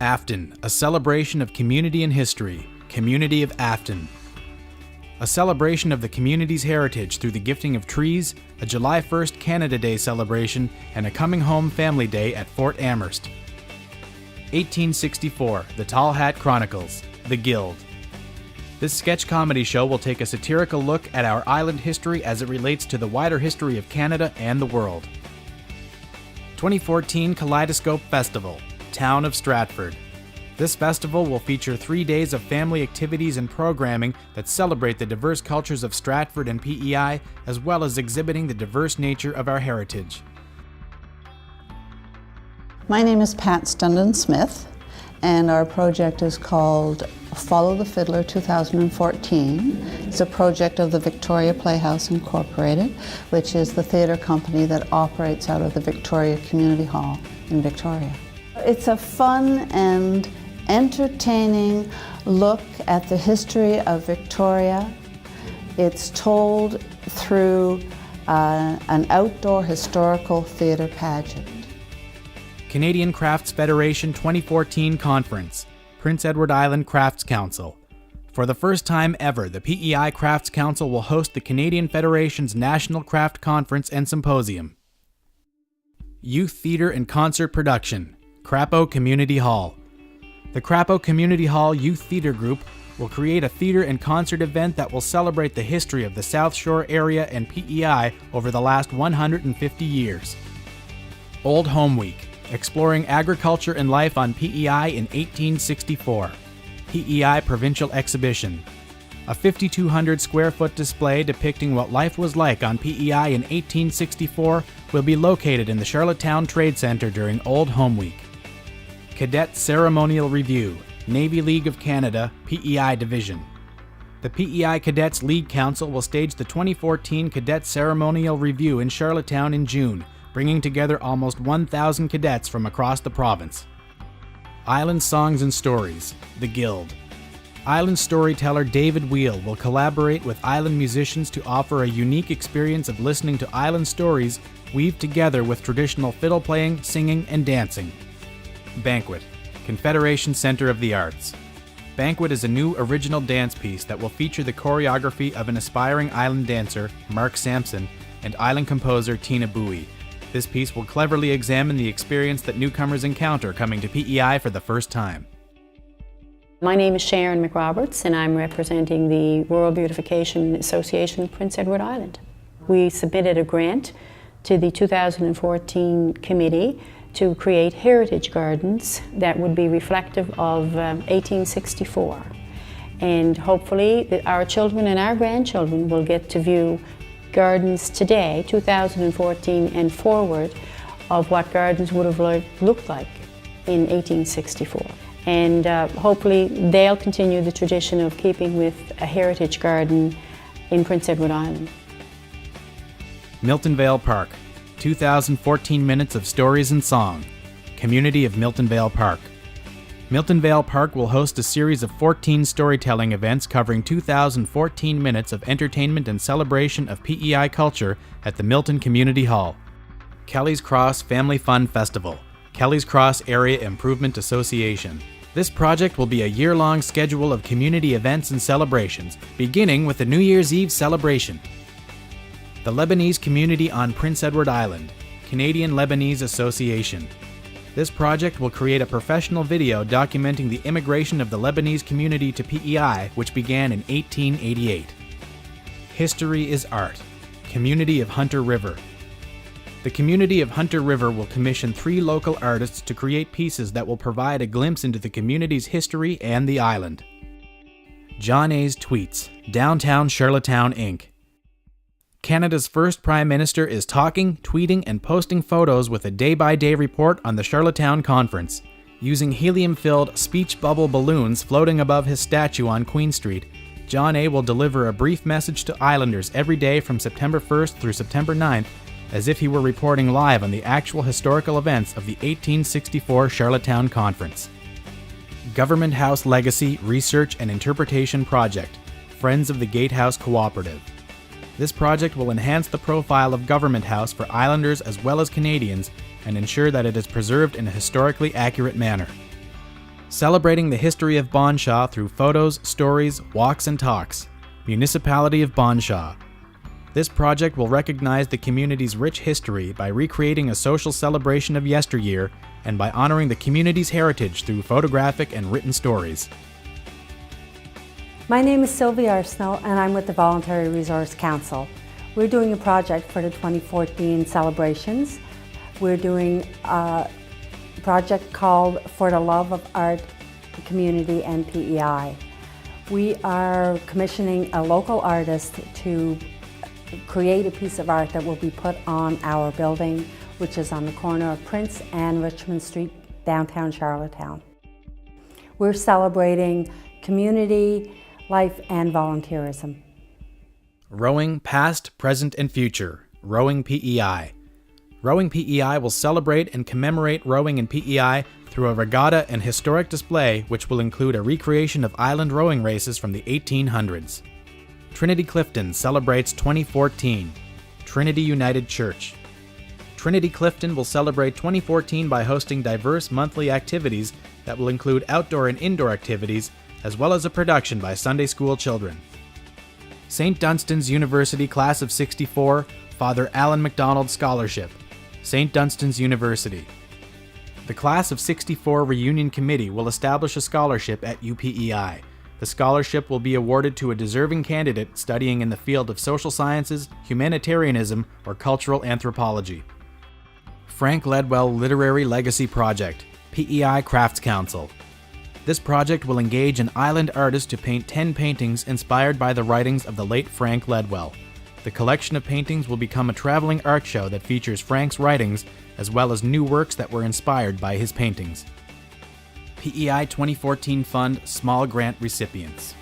Afton, a celebration of community and history. Community of Afton. A celebration of the community's heritage through the gifting of trees, a July 1st Canada Day celebration, and a Coming Home Family Day at Fort Amherst. 1864, The Tall Hat Chronicles, The Guild. This sketch comedy show will take a satirical look at our island history as it relates to the wider history of Canada and the world. 2014 Kaleidoscope Festival, Town of Stratford. This festival will feature 3 days of family activities and programming that celebrate the diverse cultures of Stratford and PEI, as well as exhibiting the diverse nature of our heritage. My name is Pat Stundon Smith, and our project is called Follow the Fiddler 2014. It's a project of the Victoria Playhouse Incorporated, which is the theatre company that operates out of the Victoria Community Hall in Victoria. It's a fun and entertaining look at the history of Victoria. It's told through an outdoor historical theatre pageant. Canadian Crafts Federation 2014 Conference, Prince Edward Island Crafts Council. For the first time ever, the PEI Crafts Council will host the Canadian Federation's National Craft Conference and Symposium. Youth Theatre and Concert Production, Crapo Community Hall. The Crapo Community Hall Youth Theatre Group will create a theatre and concert event that will celebrate the history of the South Shore area and PEI over the last 150 years. Old Home Week, exploring agriculture and life on PEI in 1864. PEI Provincial Exhibition. A 5,200 square foot display depicting what life was like on PEI in 1864 will be located in the Charlottetown Trade Centre during Old Home Week. Cadet Ceremonial Review, Navy League of Canada, PEI Division. The PEI Cadets League Council will stage the 2014 Cadet Ceremonial Review in Charlottetown in June, bringing together almost 1,000 cadets from across the province. Island Songs and Stories, The Guild. Island storyteller David Wheel will collaborate with island musicians to offer a unique experience of listening to island stories weaved together with traditional fiddle playing, singing, and dancing. Banquet, Confederation Centre of the Arts. Banquet is a new original dance piece that will feature the choreography of an aspiring island dancer, Mark Sampson, and island composer Tina Bowie. This piece will cleverly examine the experience that newcomers encounter coming to PEI for the first time. My name is Sharon McRoberts, and I'm representing the Rural Beautification Association Prince Edward Island. We submitted a grant to the 2014 committee to create heritage gardens that would be reflective of 1864. And hopefully our children and our grandchildren will get to view gardens today, 2014 and forward, of what gardens would have looked like in 1864. And hopefully they'll continue the tradition of keeping with a heritage garden in Prince Edward Island. Milton Vale Park, 2014 minutes of stories and song. Community of Milton Vale Park. Milton Vale Park will host a series of 14 storytelling events covering 2014 minutes of entertainment and celebration of PEI culture at the Milton Community Hall. Kelly's Cross Family Fun Festival, Kelly's Cross Area Improvement Association. This project will be a year-long schedule of community events and celebrations, beginning with the New Year's Eve celebration. The Lebanese Community on Prince Edward Island, Canadian Lebanese Association. This project will create a professional video documenting the immigration of the Lebanese community to PEI, which began in 1888. History is Art, Community of Hunter River. The Community of Hunter River will commission 3 local artists to create pieces that will provide a glimpse into the community's history and the island. John A.'s Tweets, Downtown Charlottetown, Inc. Canada's first Prime Minister is talking, tweeting, and posting photos with a day-by-day report on the Charlottetown Conference. Using helium-filled speech bubble balloons floating above his statue on Queen Street, John A. will deliver a brief message to Islanders every day from September 1st through September 9th, as if he were reporting live on the actual historical events of the 1864 Charlottetown Conference. Government House Legacy Research and Interpretation Project, Friends of the Gatehouse Cooperative. This project will enhance the profile of Government House for Islanders as well as Canadians and ensure that it is preserved in a historically accurate manner. Celebrating the history of Bonshaw through photos, stories, walks, and talks. Municipality of Bonshaw. This project will recognize the community's rich history by recreating a social celebration of yesteryear and by honoring the community's heritage through photographic and written stories. My name is Sylvie Arsenault and I'm with the Voluntary Resource Council. We're doing a project for the 2014 celebrations. We're doing a project called For the Love of Art, Community and PEI. We are commissioning a local artist to create a piece of art that will be put on our building, which is on the corner of Prince and Richmond Street, downtown Charlottetown. We're celebrating community, life, and volunteerism. Rowing Past, Present, and Future. Rowing PEI. Rowing PEI will celebrate and commemorate rowing and PEI through a regatta and historic display which will include a recreation of island rowing races from the 1800s. Trinity Clifton celebrates 2014. Trinity United Church. Trinity Clifton will celebrate 2014 by hosting diverse monthly activities that will include outdoor and indoor activities, as well as a production by Sunday school children. St. Dunstan's University Class of 64, Father Alan MacDonald Scholarship. St. Dunstan's University. The Class of 64 Reunion Committee will establish a scholarship at UPEI. The scholarship will be awarded to a deserving candidate studying in the field of social sciences, humanitarianism, or cultural anthropology. Frank Ledwell Literary Legacy Project, PEI Crafts Council. This project will engage an island artist to paint 10 paintings inspired by the writings of the late Frank Ledwell. The collection of paintings will become a traveling art show that features Frank's writings as well as new works that were inspired by his paintings. PEI 2014 Fund Small Grant Recipients.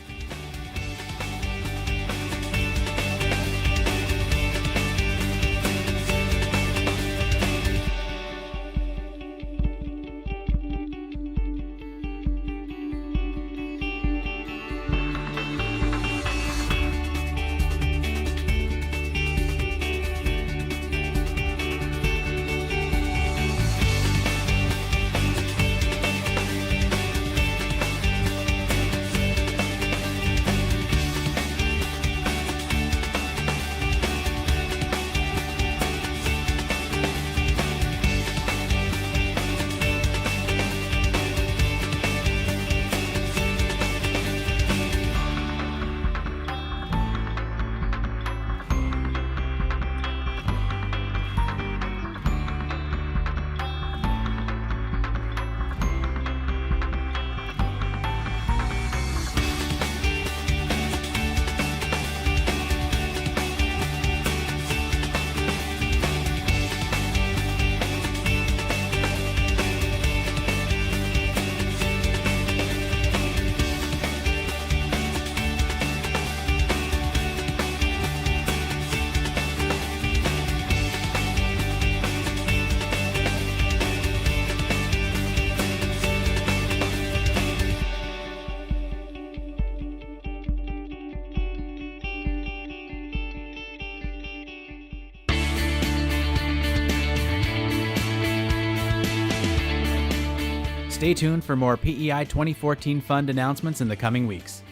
Stay tuned for more PEI 2014 Fund announcements in the coming weeks.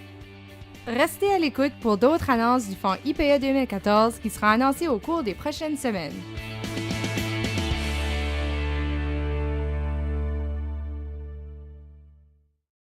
Restez à l'écoute pour d'autres annonces du Fonds IPE 2014 qui sera annoncé au cours des prochaines semaines.